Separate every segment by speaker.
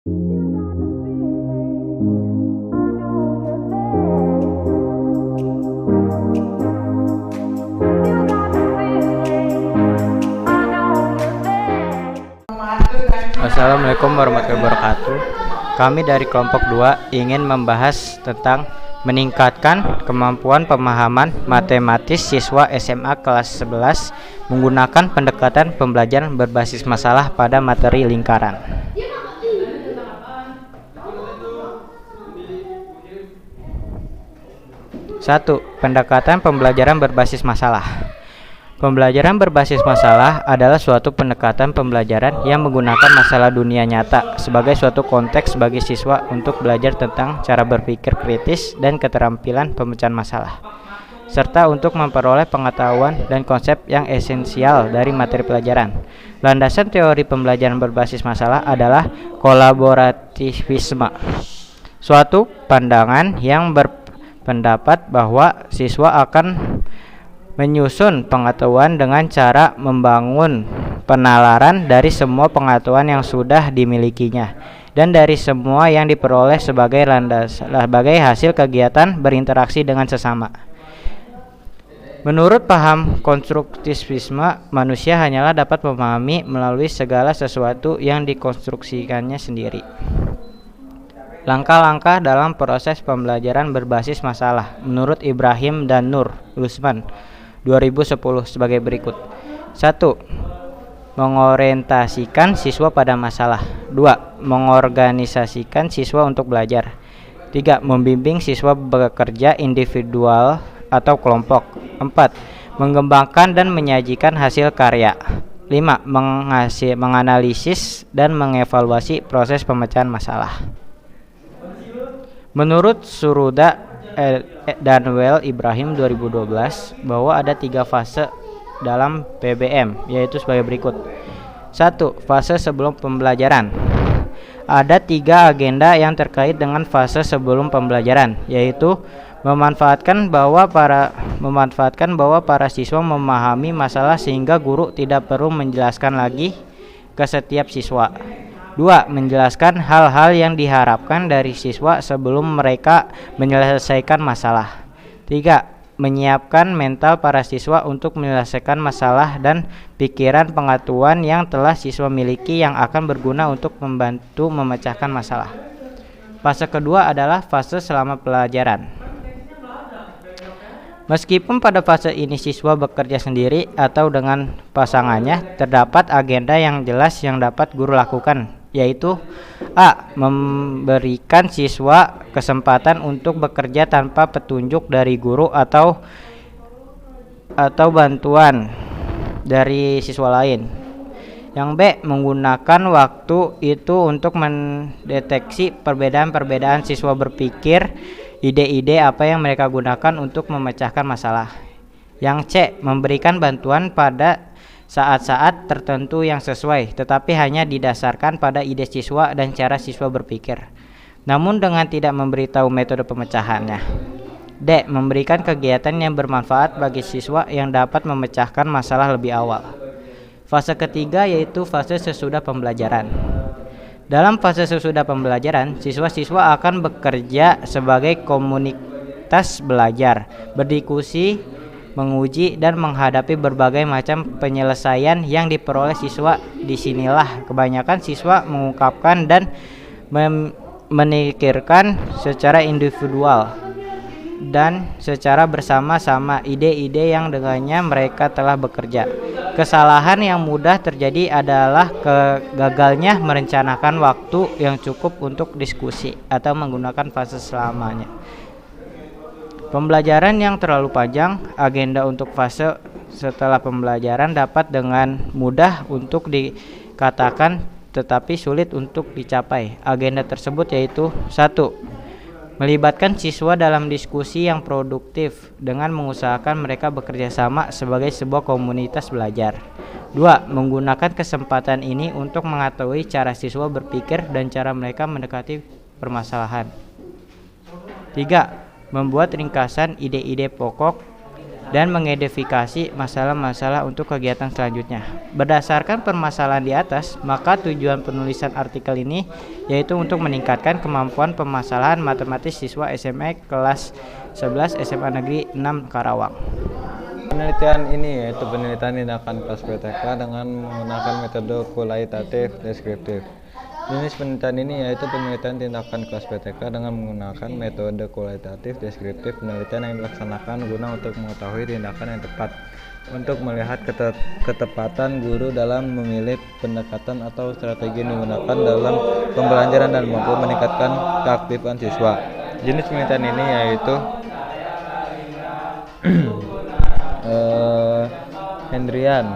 Speaker 1: Assalamualaikum warahmatullahi wabarakatuh. Kami dari kelompok 2 ingin membahas tentang meningkatkan kemampuan pemahaman matematis siswa SMA kelas 11 menggunakan pendekatan pembelajaran berbasis masalah pada materi lingkaran. 1. Pendekatan pembelajaran berbasis masalah. Pembelajaran berbasis masalah adalah suatu pendekatan pembelajaran yang menggunakan masalah dunia nyata sebagai suatu konteks bagi siswa untuk belajar tentang cara berpikir kritis dan keterampilan pemecahan masalah, serta untuk memperoleh pengetahuan dan konsep yang esensial dari materi pelajaran. Landasan teori pembelajaran berbasis masalah adalah kolaborativisme, suatu pandangan yang berpendapat bahwa siswa akan menyusun pengetahuan dengan cara membangun penalaran dari semua pengetahuan yang sudah dimilikinya dan dari semua yang diperoleh sebagai hasil kegiatan berinteraksi dengan sesama. Menurut paham konstruktivisme, manusia hanyalah dapat memahami melalui segala sesuatu yang dikonstruksikannya sendiri. Langkah-langkah dalam proses pembelajaran berbasis masalah menurut Ibrahim dan Nur Usman 2010 sebagai berikut. 1. Mengorientasikan siswa pada masalah. 2. Mengorganisasikan siswa untuk belajar. 3. Membimbing siswa bekerja individual atau kelompok. 4. Mengembangkan dan menyajikan hasil karya. 5. Menganalisis dan mengevaluasi proses pemecahan masalah. Menurut Suruda dan Well Ibrahim 2012 bahwa ada 3 fase dalam PBM, yaitu sebagai berikut. 1. Fase sebelum pembelajaran. Ada 3 agenda yang terkait dengan fase sebelum pembelajaran, yaitu memanfaatkan bahwa para siswa memahami masalah sehingga guru tidak perlu menjelaskan lagi ke setiap siswa. 2. Menjelaskan hal-hal yang diharapkan dari siswa sebelum mereka menyelesaikan masalah. 3. Menyiapkan mental para siswa untuk menyelesaikan masalah dan pikiran pengetahuan yang telah siswa miliki yang akan berguna untuk membantu memecahkan masalah. Fase kedua adalah fase selama pelajaran. Meskipun pada fase ini siswa bekerja sendiri atau dengan pasangannya, terdapat agenda yang jelas yang dapat guru lakukan, yaitu A. Memberikan siswa kesempatan untuk bekerja tanpa petunjuk dari guru atau bantuan dari siswa lain. Yang B. Menggunakan waktu itu untuk mendeteksi perbedaan-perbedaan siswa berpikir, ide-ide apa yang mereka gunakan untuk memecahkan masalah. Yang C. Memberikan bantuan pada saat-saat tertentu yang sesuai, tetapi hanya didasarkan pada ide siswa dan cara siswa berpikir, namun dengan tidak memberitahu metode pemecahannya. D. Memberikan kegiatan yang bermanfaat bagi siswa yang dapat memecahkan masalah lebih awal. Fase ketiga yaitu fase sesudah pembelajaran. Dalam fase sesudah pembelajaran, siswa-siswa akan bekerja sebagai komunitas belajar, berdiskusi, menguji dan menghadapi berbagai macam penyelesaian yang diperoleh siswa. Disinilah kebanyakan siswa mengungkapkan dan memikirkan secara individual dan secara bersama-sama ide-ide yang dengannya mereka telah bekerja. Kesalahan yang mudah terjadi adalah gagalnya merencanakan waktu yang cukup untuk diskusi atau menggunakan fase selamanya. Pembelajaran yang terlalu panjang, agenda untuk fase setelah pembelajaran dapat dengan mudah untuk dikatakan tetapi sulit untuk dicapai. Agenda tersebut yaitu 1. Melibatkan siswa dalam diskusi yang produktif dengan mengusahakan mereka bekerja sama sebagai sebuah komunitas belajar. 2. Menggunakan kesempatan ini untuk mengetahui cara siswa berpikir dan cara mereka mendekati permasalahan. 3. Membuat ringkasan ide-ide pokok dan mengidentifikasi masalah-masalah untuk kegiatan selanjutnya. Berdasarkan permasalahan di atas, maka tujuan penulisan artikel ini yaitu untuk meningkatkan kemampuan pemasalahan matematis siswa SMA kelas 11 SMA Negeri 6 Karawang.
Speaker 2: Penelitian ini yaitu penelitian tindakan kelas PTK dengan menggunakan metode kualitatif deskriptif. Jenis penelitian ini yaitu penelitian tindakan kelas PTK dengan menggunakan metode kualitatif deskriptif. Penelitian yang dilaksanakan guna untuk mengetahui tindakan yang tepat untuk melihat ketepatan guru dalam memilih pendekatan atau strategi yang digunakan dalam pembelajaran dan mampu meningkatkan keaktifan siswa. Jenis penelitian ini yaitu Hendrian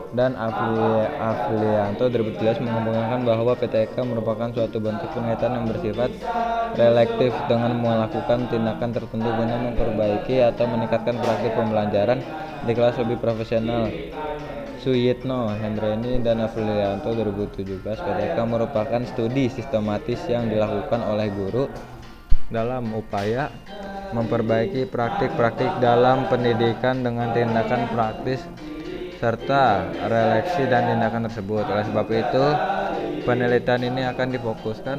Speaker 2: dan Afrianto 2013 mengembangkan bahwa PTK merupakan suatu bentuk penelitian yang bersifat relektif dengan melakukan tindakan tertentu guna memperbaiki atau meningkatkan praktik pembelajaran di kelas lebih profesional. Suyitno, Hendriani, dan Afrianto 2017 PTK merupakan studi sistematis yang dilakukan oleh guru dalam upaya memperbaiki praktik-praktik dalam pendidikan dengan tindakan praktis serta refleksi dan tindakan tersebut. Oleh sebab itu, penelitian ini akan difokuskan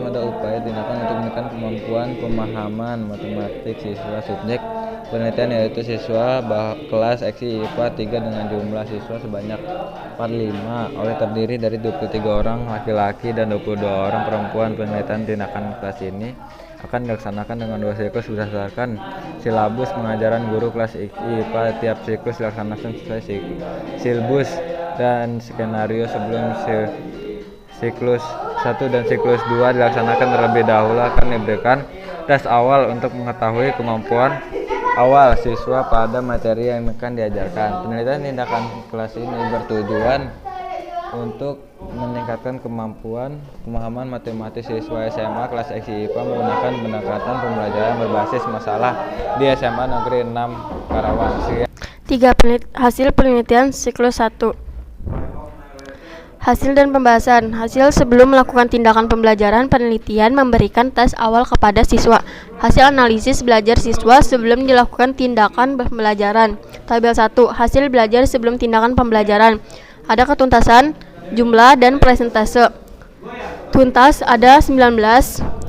Speaker 2: pada upaya tindakan untuk meningkatkan kemampuan pemahaman matematik siswa subjek penelitian yaitu siswa kelas seksi IPA 3 dengan jumlah siswa sebanyak 45 oleh terdiri dari 23 orang laki-laki dan 22 orang perempuan. Penelitian tindakan kelas ini akan dilaksanakan dengan 2 siklus berdasarkan silabus pengajaran guru kelas IPA. Tiap siklus dilaksanakan sesuai silabus dan skenario sebelum siklus 1 dan siklus 2 dilaksanakan terlebih dahulu akan diberikan tes awal untuk mengetahui kemampuan awal siswa pada materi yang akan diajarkan. Penelitian tindakan kelas ini bertujuan untuk meningkatkan kemampuan pemahaman matematis siswa SMA kelas seksi IPA menggunakan pendekatan pembelajaran berbasis masalah di SMA Negeri 6 Karawang.
Speaker 3: 3. Hasil penelitian siklus 1. Hasil dan pembahasan. Hasil sebelum melakukan tindakan pembelajaran, penelitian memberikan tes awal kepada siswa. Hasil analisis belajar siswa sebelum dilakukan tindakan pembelajaran. Tabel 1. Hasil belajar sebelum tindakan pembelajaran. Ada ketuntasan, jumlah, dan persentase. Tuntas ada 19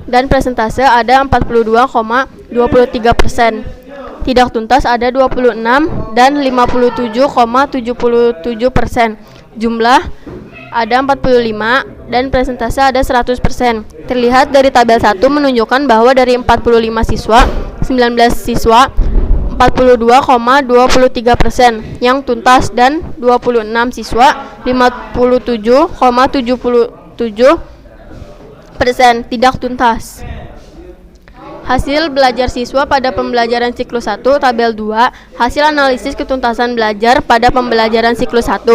Speaker 3: dan persentase ada 42,23%. Tidak tuntas ada 26 dan 57,77%. Jumlah ada 45 dan persentase ada 100%. Terlihat dari tabel 1 menunjukkan bahwa dari 45 siswa, 19 siswa 42,23% yang tuntas dan 26 siswa 57,77% tidak tuntas. Hasil belajar siswa pada pembelajaran siklus 1, tabel 2, hasil analisis ketuntasan belajar pada pembelajaran siklus 1.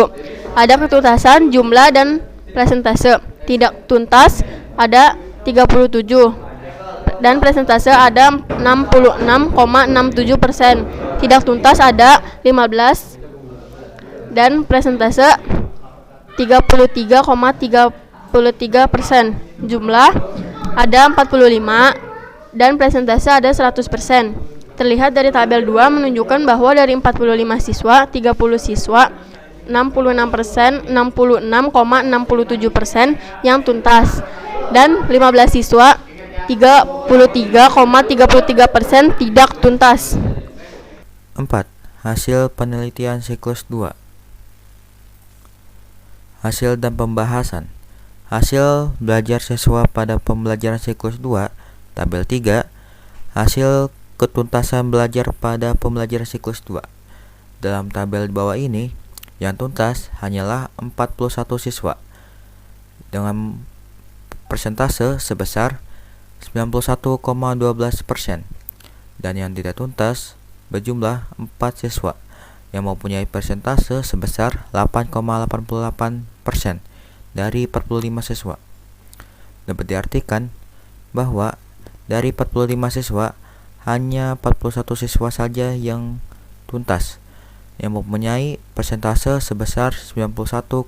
Speaker 3: Ada ketuntasan, jumlah, dan persentase. Tidak tuntas ada 37 dan persentase ada 66,67%. Tidak tuntas ada 15 dan persentase 33,33%. Jumlah ada 45 dan persentase ada 100%. Terlihat dari tabel 2 menunjukkan bahwa dari 45 siswa, 30 siswa 66%, 66,67% yang tuntas dan 15 siswa 33,33% tidak tuntas.
Speaker 4: 4. Hasil penelitian siklus 2. Hasil dan pembahasan. Hasil belajar siswa pada pembelajaran siklus 2, tabel 3. Hasil ketuntasan belajar pada pembelajaran siklus 2. Dalam tabel di bawah ini, yang tuntas hanyalah 41 siswa dengan persentase sebesar 91,12% dan yang tidak tuntas berjumlah 4 siswa yang mempunyai persentase sebesar 8,88% dari 45 siswa. Dapat diartikan bahwa dari 45 siswa hanya 41 siswa saja yang tuntas yang mempunyai persentase sebesar 91,12%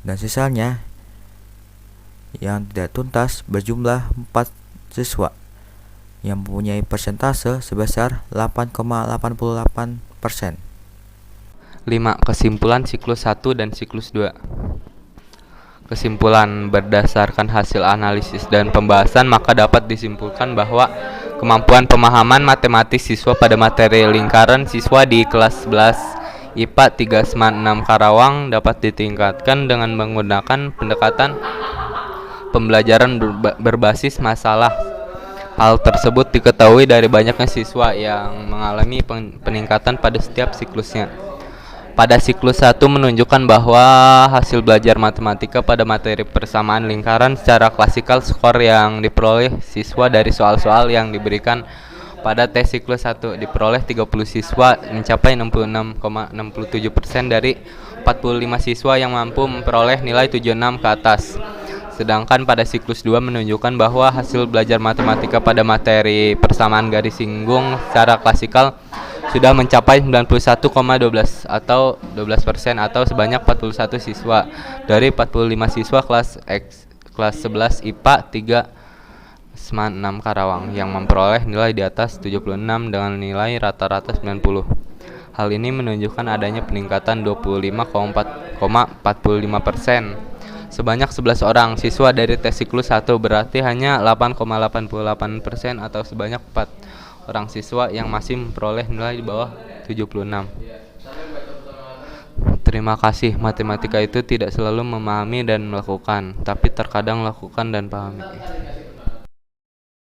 Speaker 4: dan sisanya yang tidak tuntas berjumlah 4 siswa yang mempunyai persentase sebesar 8,88%.
Speaker 5: 5. Kesimpulan siklus 1 dan siklus 2. Kesimpulan berdasarkan hasil analisis dan pembahasan, maka dapat disimpulkan bahwa kemampuan pemahaman matematis siswa pada materi lingkaran siswa di kelas 11 IPA 3 Karawang dapat ditingkatkan dengan menggunakan pendekatan pembelajaran berbasis masalah. Hal tersebut diketahui dari banyaknya siswa yang mengalami peningkatan pada setiap siklusnya. Pada siklus 1 menunjukkan bahwa hasil belajar matematika pada materi persamaan lingkaran secara klasikal, skor yang diperoleh siswa dari soal-soal yang diberikan pada tes siklus 1 diperoleh 30 siswa mencapai 66,67% dari 45 siswa yang mampu memperoleh nilai 76 ke atas. Sedangkan pada siklus 2 menunjukkan bahwa hasil belajar matematika pada materi persamaan garis singgung secara klasikal sudah mencapai 91,12 atau 12% atau sebanyak 41 siswa dari 45 siswa kelas 11 IPA 3 Karawang yang memperoleh nilai di atas 76 dengan nilai rata-rata 90. Hal ini menunjukkan adanya peningkatan 25,45%. Sebanyak 11 orang siswa dari tes siklus 1 berarti hanya 8,88% atau sebanyak 4 orang siswa yang masih memperoleh nilai di bawah 76. Terima kasih. Matematika itu tidak selalu memahami dan melakukan, tapi terkadang lakukan dan pahami.